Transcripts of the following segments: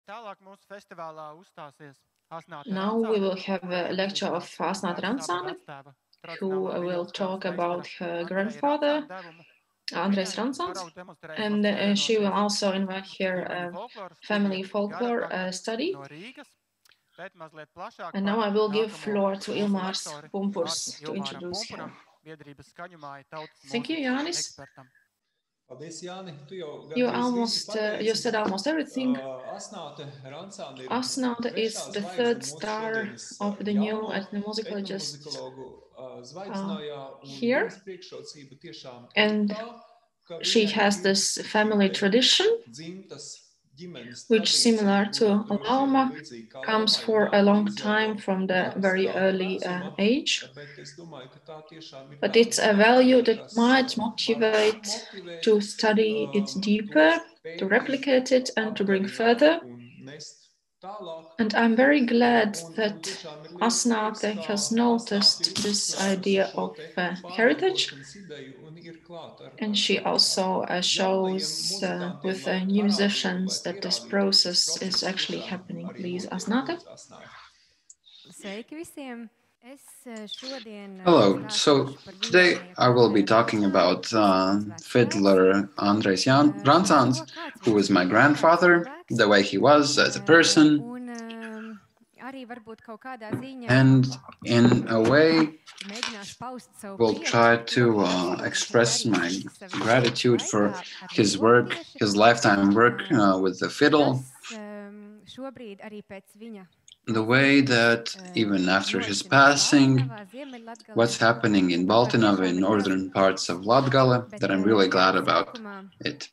Tālāk mūsu festivālā uzstāsies Asnate Now we will Rancāne, have a lecture of Asnate Rancāne, who will talk about her grandfather, Andrejs Rancāns, and she will also invite her family folklore study. And now I will give floor to Ilmārs Pumpurs to introduce her. Thank you, Jānis. You said almost everything. Asnate is the third star of the new ethnomusicologist here, and she has this family tradition, which, similar to Lauma, comes for a long time from the very early age. But it's a value that might motivate to study it deeper, to replicate it, and to bring further. And I'm very glad that Asnate has noticed this idea of heritage. And she also shows with musicians that this process is actually happening. Please, Asnate. Hello, so today I will be talking about fiddler Andrejs Rancāns, who was my grandfather, the way he was as a person, and in a way will try to express my gratitude for his work, his lifetime work with the fiddle. The way that even after his passing, what's happening in Baltinava, in northern parts of Latgalia, that I'm really glad about it.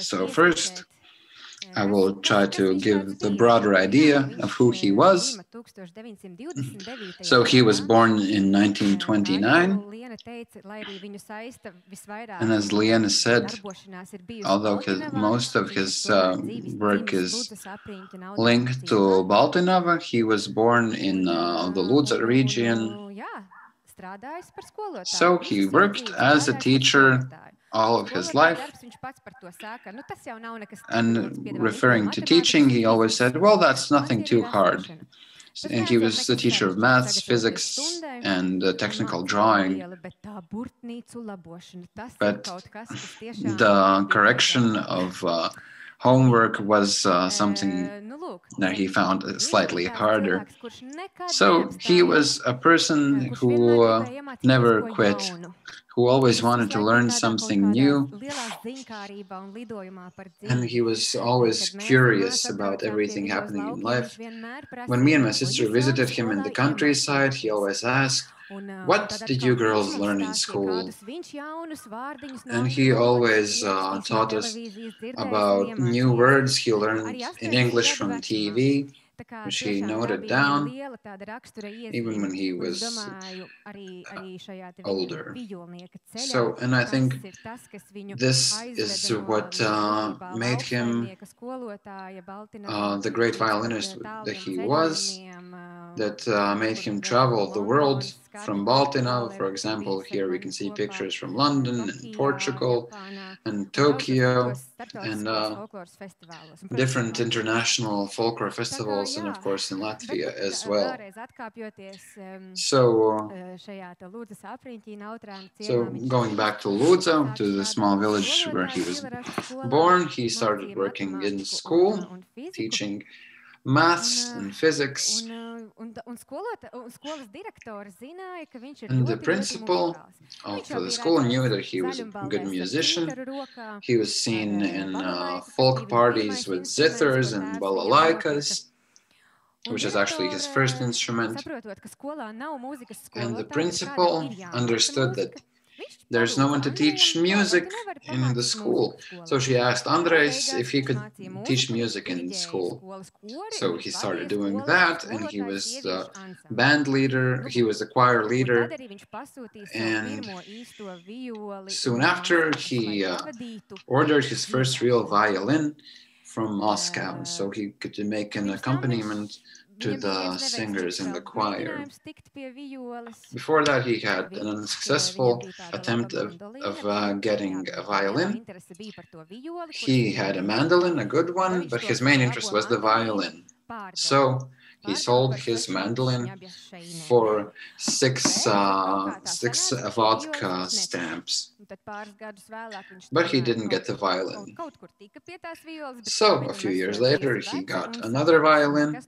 So first, I will try to give the broader idea of who he was. So he was born in 1929, and as Liena said, although most of his work is linked to Baltinava, he was born in the Ludza region. So he worked as a teacher all of his life, and referring to teaching, he always said, well, that's nothing too hard. And he was the teacher of maths, physics, and technical drawing. But the correction of homework was something that he found slightly harder. So he was a person who never quit, who always wanted to learn something new, and he was always curious about everything happening in life. When me and my sister visited him in the countryside, he always asked, what did you girls learn in school? And he always taught us about new words he learned in English from TV, which he noted down, even when he was older. So, and I think this is what made him the great violinist that he was, that made him travel the world from Baltinava. For example, here we can see pictures from London and Portugal and Tokyo and different international folklore festivals, and of course in Latvia as well. So going back to Ludza, to the small village where he was born, he started working in school, teaching maths and physics. And the principal of the school knew that he was a good musician. He was seen in folk parties with zithers and balalaikas, which is actually his first instrument. And the principal understood that there's no one to teach music in the school. So she asked Andrejs if he could teach music in school. So he started doing that, and he was the band leader, he was the choir leader. And soon after, he ordered his first real violin from Moscow, so he could make an accompaniment to the singers in the choir. Before that, he had an unsuccessful attempt of getting a violin. He had a mandolin, a good one, but his main interest was the violin. So he sold his mandolin for six vodka stamps. But he didn't get the violin. So a few years later, he got another violin,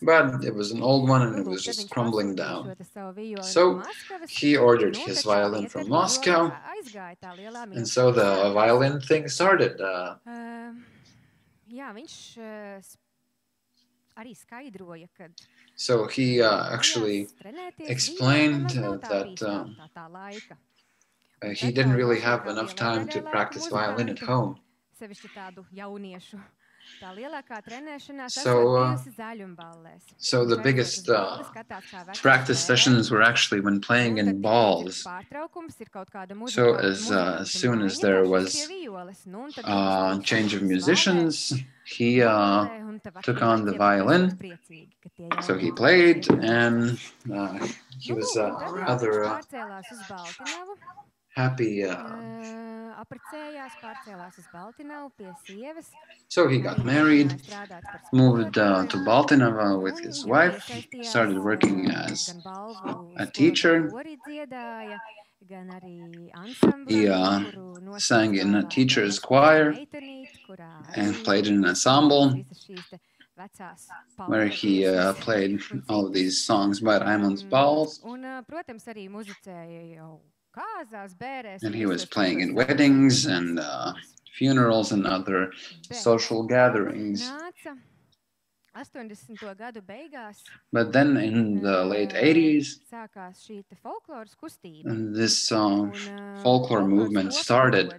but it was an old one and it was just crumbling down. So he ordered his violin from Moscow, and so the violin thing started. So he actually explained that he didn't really have enough time to practice violin at home. So the biggest practice sessions were actually when playing in balls. So as soon as there was a change of musicians, he took on the violin. So he played, and he was rather happy. So he got married, moved to Baltinava with his wife, started working as a teacher. He sang in a teacher's choir and played in an ensemble where he played all of these songs by Raimonds Balss. And he was playing in weddings and funerals and other social gatherings. But then in the late 80s, this folklore movement started.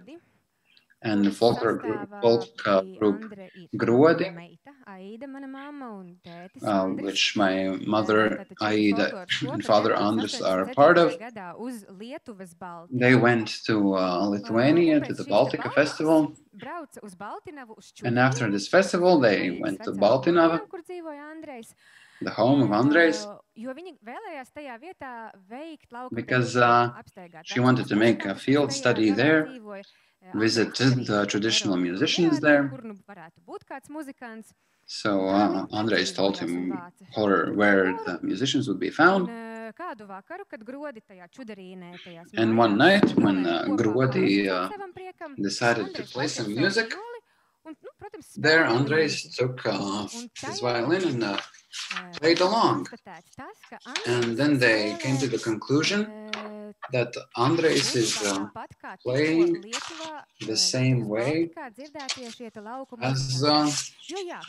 And the folk group Grodi, which my mother Aida and father Andrejs are a part of, they went to Lithuania to the Baltica festival. And after this festival, they went to Baltinava, the home of Andrejs, because she wanted to make a field study there, visited the traditional musicians there. So Andrejs told him where the musicians would be found. And one night, when Grodi decided to play some music, there Andrejs took his violin and played along. And then they came to the conclusion that Andrejs is playing the same way as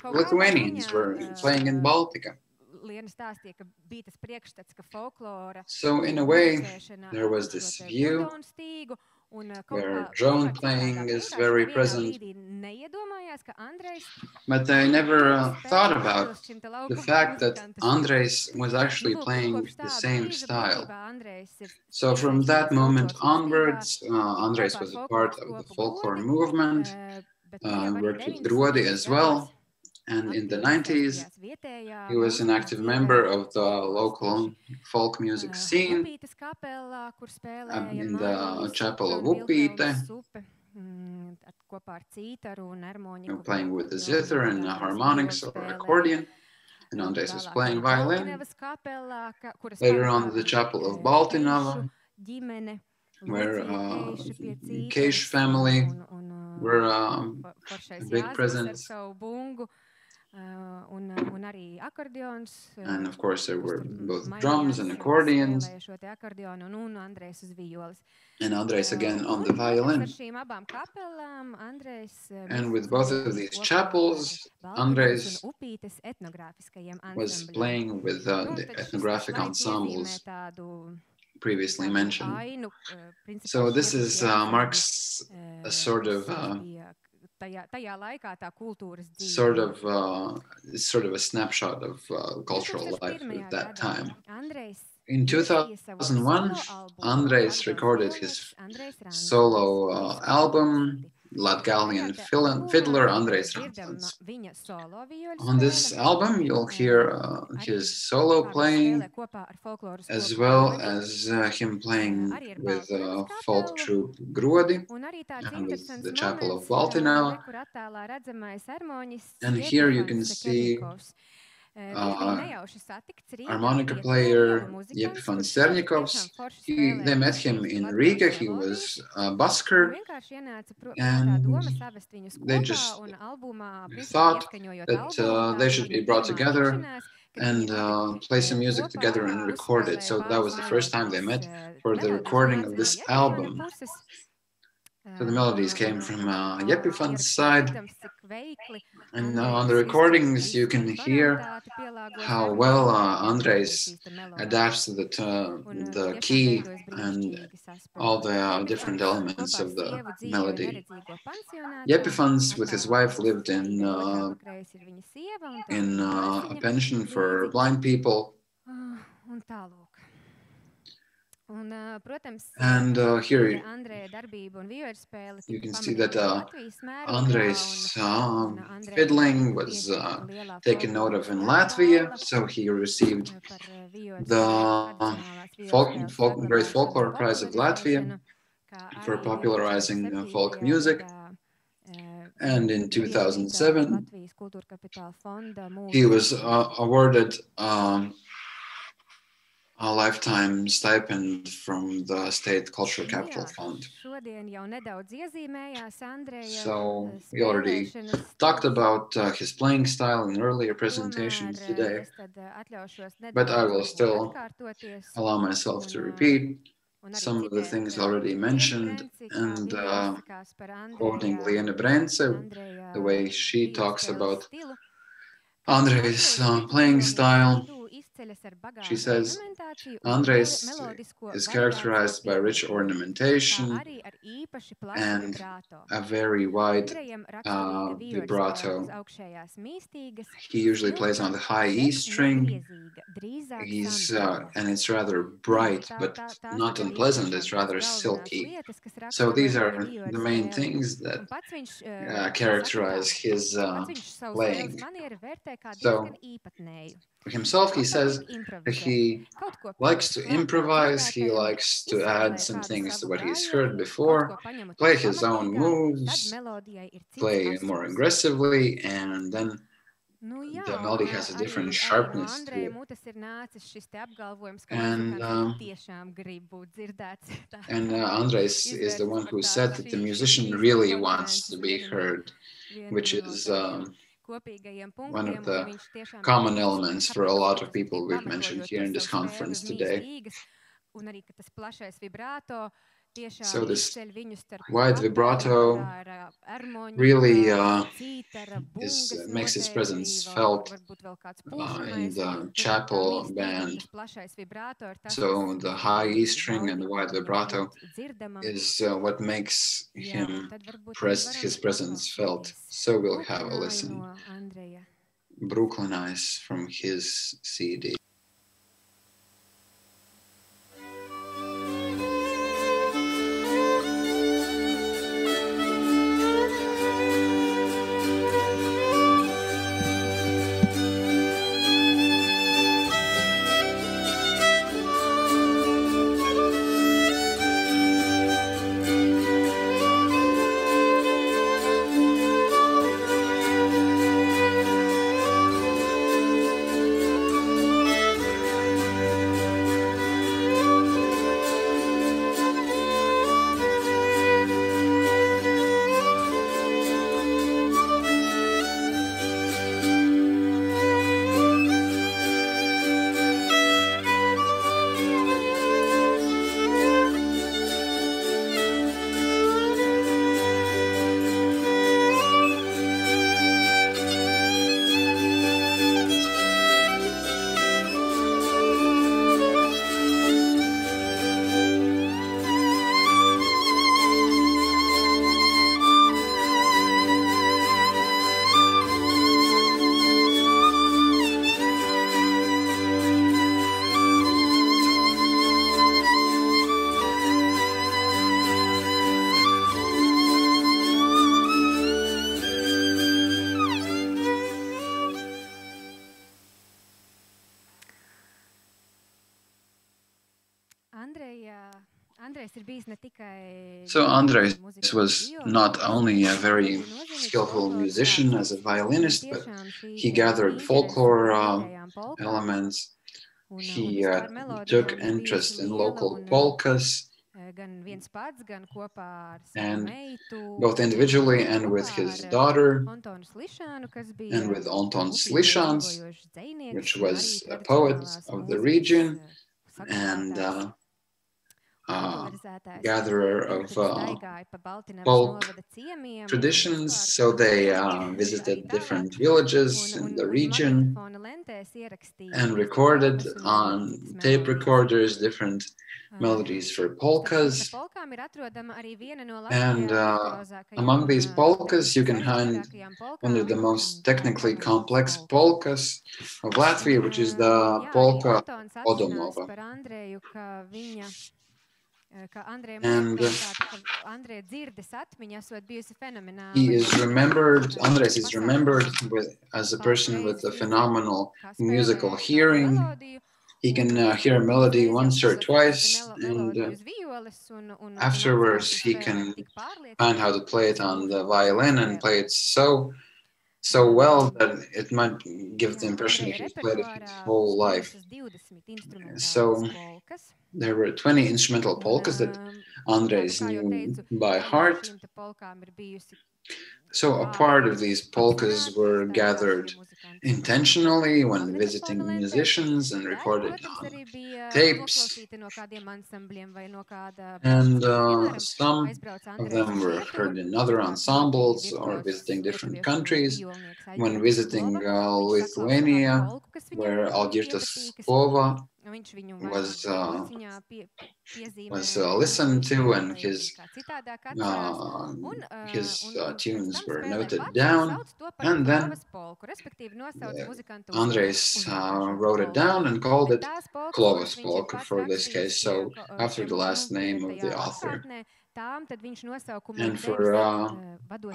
Lithuanians were playing in Baltica. So in a way, there was this view where drone playing is very present, but they never thought about the fact that Andrejs was actually playing the same style. So from that moment onwards, Andrejs was a part of the folklore movement, worked with Grodi as well. And in the 90s, he was an active member of the local folk music scene in the chapel of Upīte, playing with the zither and the harmonics or accordion. And Andrejs was playing violin. Later on, the chapel of Baltinava, where the Keish family were a big presence. And of course there were both drums and accordions, and Andrejs again on the violin. And with both of these chapels, Andrejs was playing with the ethnographic ensembles previously mentioned. So this marks a sort of a snapshot of cultural life at that time. In 2001, Andrejs recorded his solo album Latgalian fiddler Andrejs Rancāns. On this album, you'll hear his solo playing, as well as him playing with folk troupe Grodi and with the Chapel of Baltinā. And here you can see harmonica player Epifans. They met him in Riga. He was a busker, and they just thought that they should be brought together and play some music together and record it. So that was the first time they met for the recording of this album. So the melodies came from Epifans' side, and on the recordings you can hear how well Andrejs adapts to the key and all the different elements of the melody. Epifans with his wife lived in a pension for blind people. And here you can see that Andrejs' fiddling was taken note of in Latvia, so he received the Great Folklore Prize of Latvia for popularizing folk music. And in 2007, he was awarded a lifetime stipend from the State Cultural Capital Fund. So we already talked about his playing style in earlier presentations today, but I will still allow myself to repeat some of the things already mentioned, and quoting Liene Brence, the way she talks about Andrejs' playing style. She says, Andrejs is characterized by rich ornamentation and a very wide vibrato. He usually plays on the high E string. And it's rather bright, but not unpleasant. It's rather silky. So these are the main things that characterize his playing. So for himself, he says that he likes to improvise, he likes to add some things to what he's heard before, play his own moves, play more aggressively, and then the melody has a different sharpness to it. And Andrejs is the one who said that the musician really wants to be heard, which is one of the common elements for a lot of people we've mentioned here in this conference today. So this wide vibrato really makes its presence felt in the chapel band. So the high E string and the wide vibrato is what makes his presence felt. So we'll have a listen. Brooklynize from his CD. So Andrejs was not only a very skillful musician as a violinist, but he gathered folklore elements. He took interest in local polkas, and both individually and with his daughter, and with Antons Slišāns, which was a poet of the region and gatherer of folk traditions. So they visited different villages in the region and recorded on tape recorders different melodies for polkas. And among these polkas, you can find one of the most technically complex polkas of Latvia, which is the polka Odomova. And he is remembered, Andrejs is remembered as a person with a phenomenal musical hearing. He can hear a melody once or twice, and afterwards he can find how to play it on the violin and play it so well that it might give the impression that he's played it his whole life. So there were 20 instrumental polkas that Andrejs knew by heart. So a part of these polkas were gathered intentionally when visiting musicians and recorded on tapes. And some of them were heard in other ensembles or visiting different countries. When visiting Lithuania, where Algirdas Kova was listened to, and his tunes were noted down, and then Andrejs wrote it down and called it Klovas polka for this case, so after the last name of the author. And for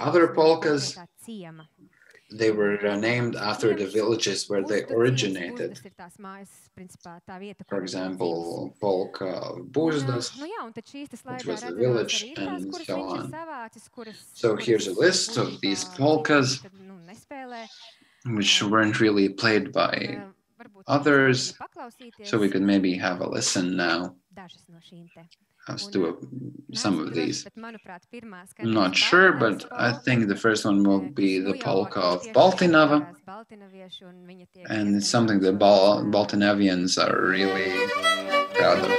other polkas, they were named after the villages where they originated. For example, polka Būzdas, which was a village, and so on. So here's a list of these polkas, which weren't really played by others. So we could maybe have a listen now. Let's do some of these. I'm not sure, but I think the first one will be the polka of Baltinava. And it's something the Baltinavians are really proud of.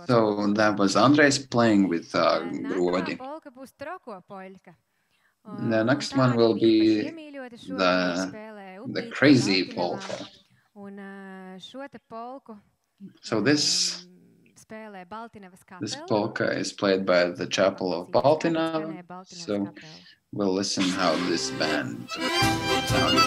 So that was Andrejs playing with Grodi. The next one will be the crazy polka. So this polka is played by the chapel of Baltinava. So we'll listen how this band sounds.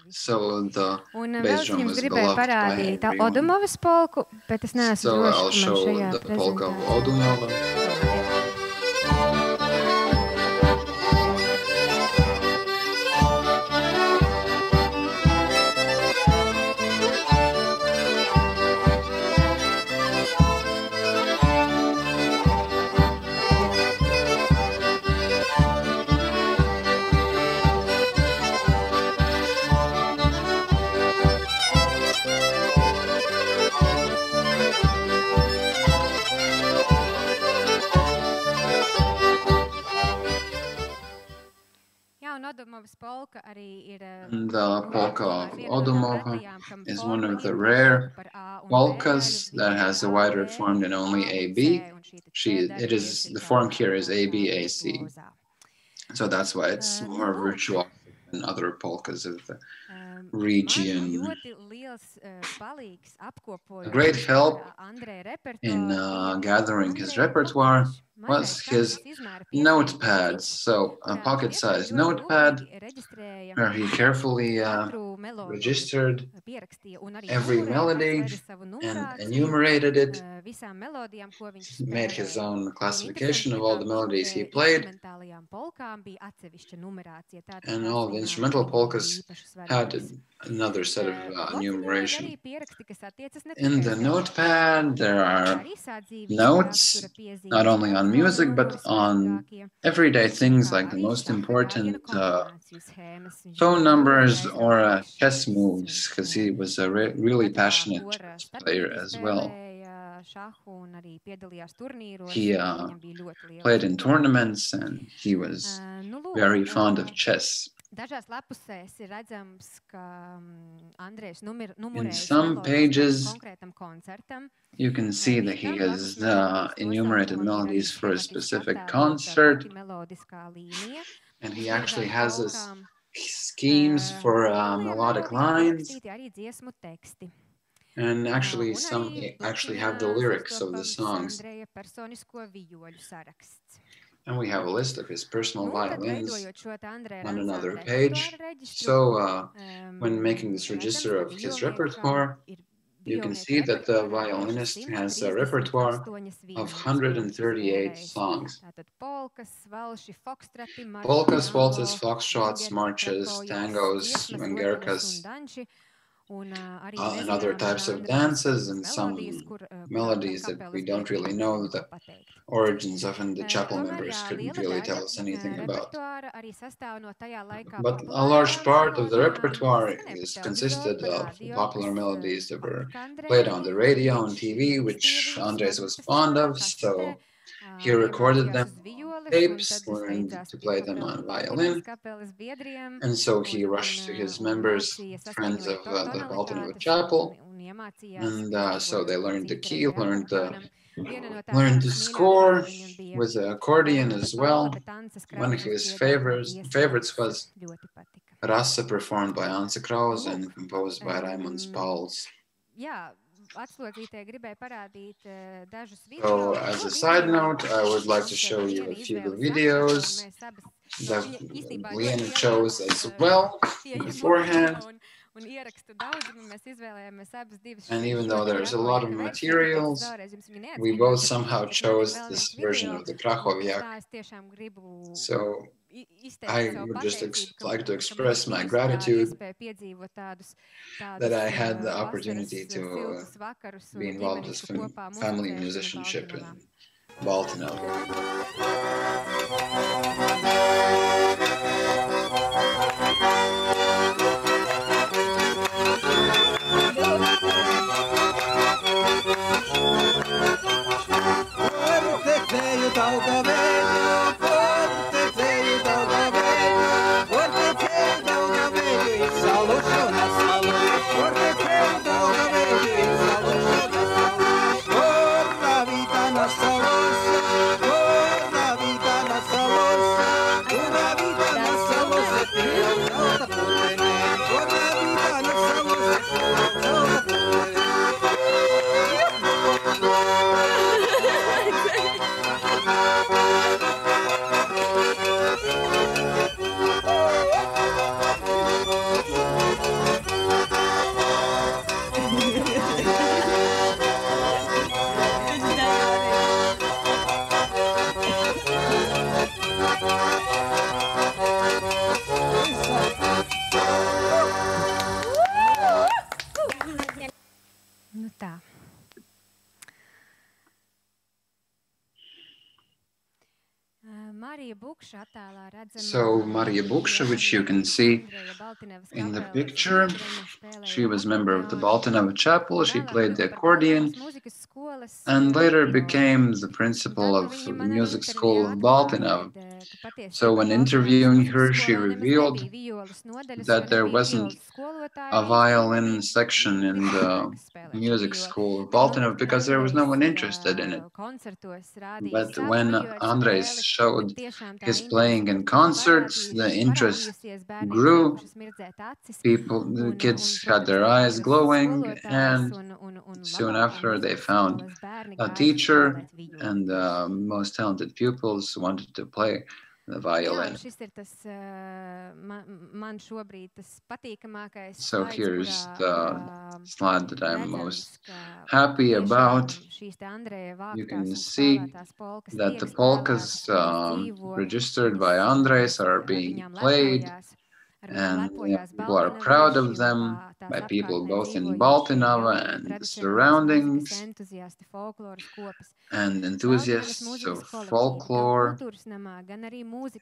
So the bass drum was beloved by everyone. So I'll show the polka of Odomova. And the polka of Odomova is one of the rare polkas that has a wide form in only AB. The form here is ABAC. So that's why it's more virtual than other polkas of the region. A great help in gathering his repertoire was his notepads. So a pocket-sized notepad where he carefully registered every melody and enumerated it. He made his own classification of all the melodies he played. And all the instrumental polkas had another set of enumeration. In the notepad, there are notes, not only on music, but on everyday things like the most important phone numbers or chess moves, because he was a really passionate chess player as well. He played in tournaments and he was very fond of chess. In some pages, you can see that he has enumerated melodies for a specific concert, and he actually has his schemes for melodic lines. And actually, some actually have the lyrics of the songs. And we have a list of his personal violins on another page. So when making this register of his repertoire, you can see that the violinist has a repertoire of 138 songs. Polkas, waltzes, foxtrots, marches, tangos, vangerkas, and other types of dances, and some melodies that we don't really know the origins of, and the chapel members couldn't really tell us anything about. But a large part of the repertoire consisted of popular melodies that were played on the radio and TV, which Andrejs was fond of, so he recorded them on tapes, learned to play them on violin, and so he rushed to his members, friends of the Baltinova Chapel, and so they learned the key, learned to score with the accordion as well. One of his favorites was Rasa, performed by Anse Krause and composed by Raimonds Pauls. So, as a side note, I would like to show you a few videos that Liena chose as well beforehand. And even though there's a lot of materials, we both somehow chose this version of the Krakowiak. So I would just like to express my gratitude that I had the opportunity to be involved with family musicianship in Baltinova. So Marija Bukša, which you can see in the picture, she was a member of the Baltinova Chapel. She played the accordion and later became the principal of the music school of Baltinova. So when interviewing her, she revealed that there wasn't a violin section in the music school of Baltimore because there was no one interested in it. But when Andrejs showed his playing in concerts, the interest grew. The kids had their eyes glowing, and soon after they found a teacher, and the most talented pupils wanted to play the violin. So here's the slide that I'm most happy about. You can see that the polkas registered by Andrejs are being played, and people are proud of them by people both in Baltinava and the surroundings, and enthusiasts of folklore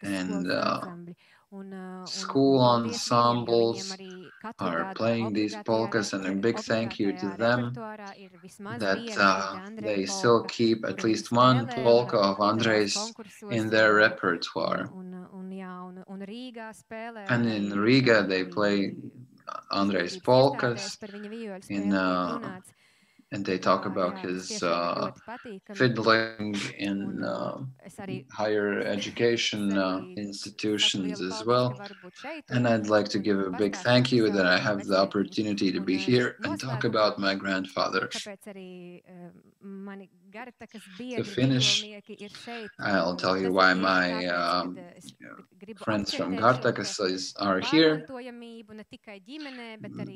and school ensembles are playing these polkas, and a big thank you to them that they still keep at least one polka of Andrejs in their repertoire. And in Riga they play Andrejs polkas and they talk about his fiddling in higher education institutions as well. And I'd like to give a big thank you that I have the opportunity to be here and talk about my grandfather. To finish, I'll tell you why my friends from Gartakas are here,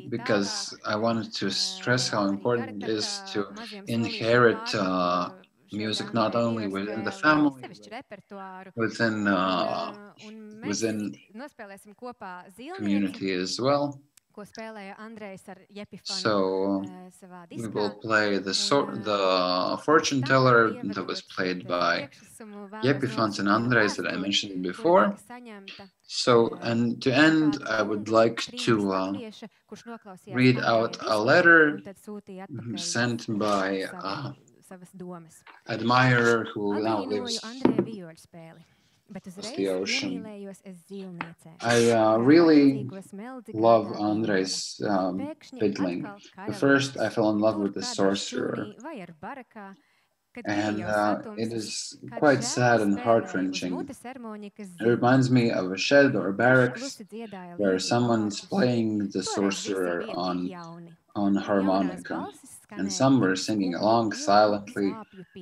because I wanted to stress how important it is to inherit music not only within the family, but within community as well. So we will play the fortune teller that was played by Jepifants and Andrejs that I mentioned before. So, and to end, I would like to read out a letter sent by admirer who now lives across the ocean. I really love Andrejs fiddling. But first, I fell in love with the sorcerer. And it is quite sad and heart-wrenching. It reminds me of a shed or barracks where someone's playing the sorcerer on harmonica, and some were singing along silently,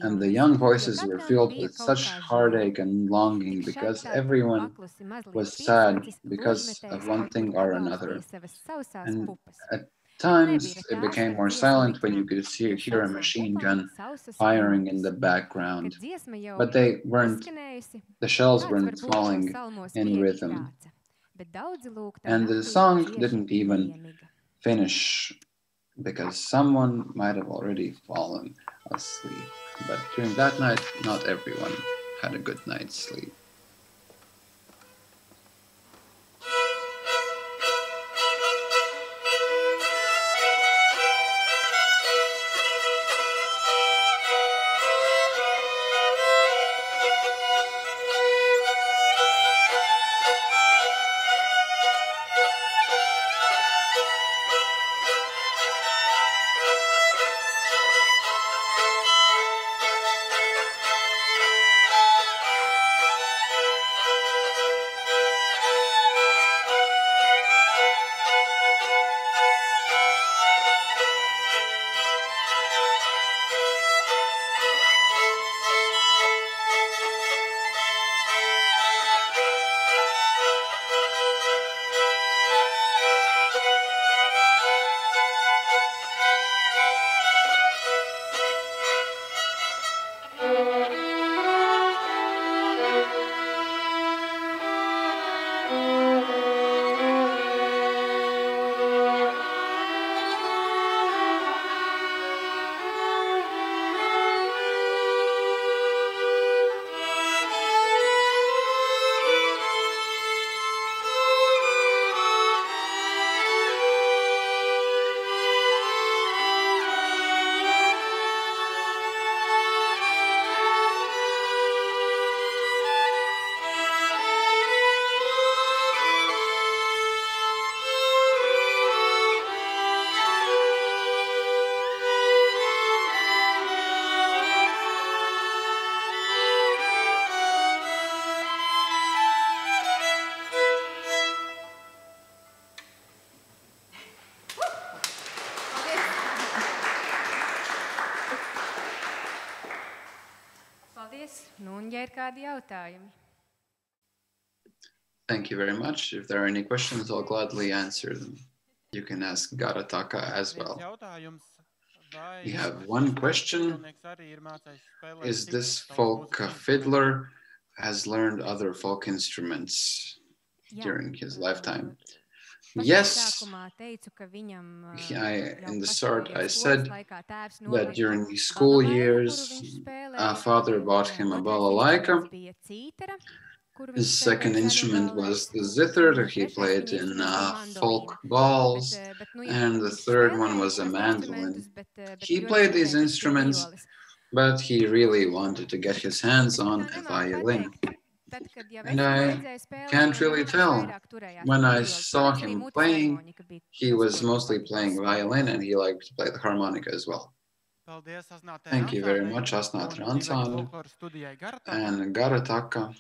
and the young voices were filled with such heartache and longing because everyone was sad because of one thing or another. And at times it became more silent when you could hear a machine gun firing in the background, but the shells weren't falling in rhythm. And the song didn't even finish because someone might have already fallen asleep. But during that night, not everyone had a good night's sleep. Thank you very much. If there are any questions, I'll gladly answer them. You can ask Garataka as well. We have one question. Is this folk fiddler has learned other folk instruments during his lifetime? Yes. In the start, I said that during his school years, father bought him a balalaika. His second instrument was the zither that he played in folk balls, and the third one was a mandolin. He played these instruments, but he really wanted to get his hands on a violin. And I can't really tell. When I saw him playing, he was mostly playing violin, and he liked to play the harmonica as well. Thank you very much, Asnate Rancāne and Garataka.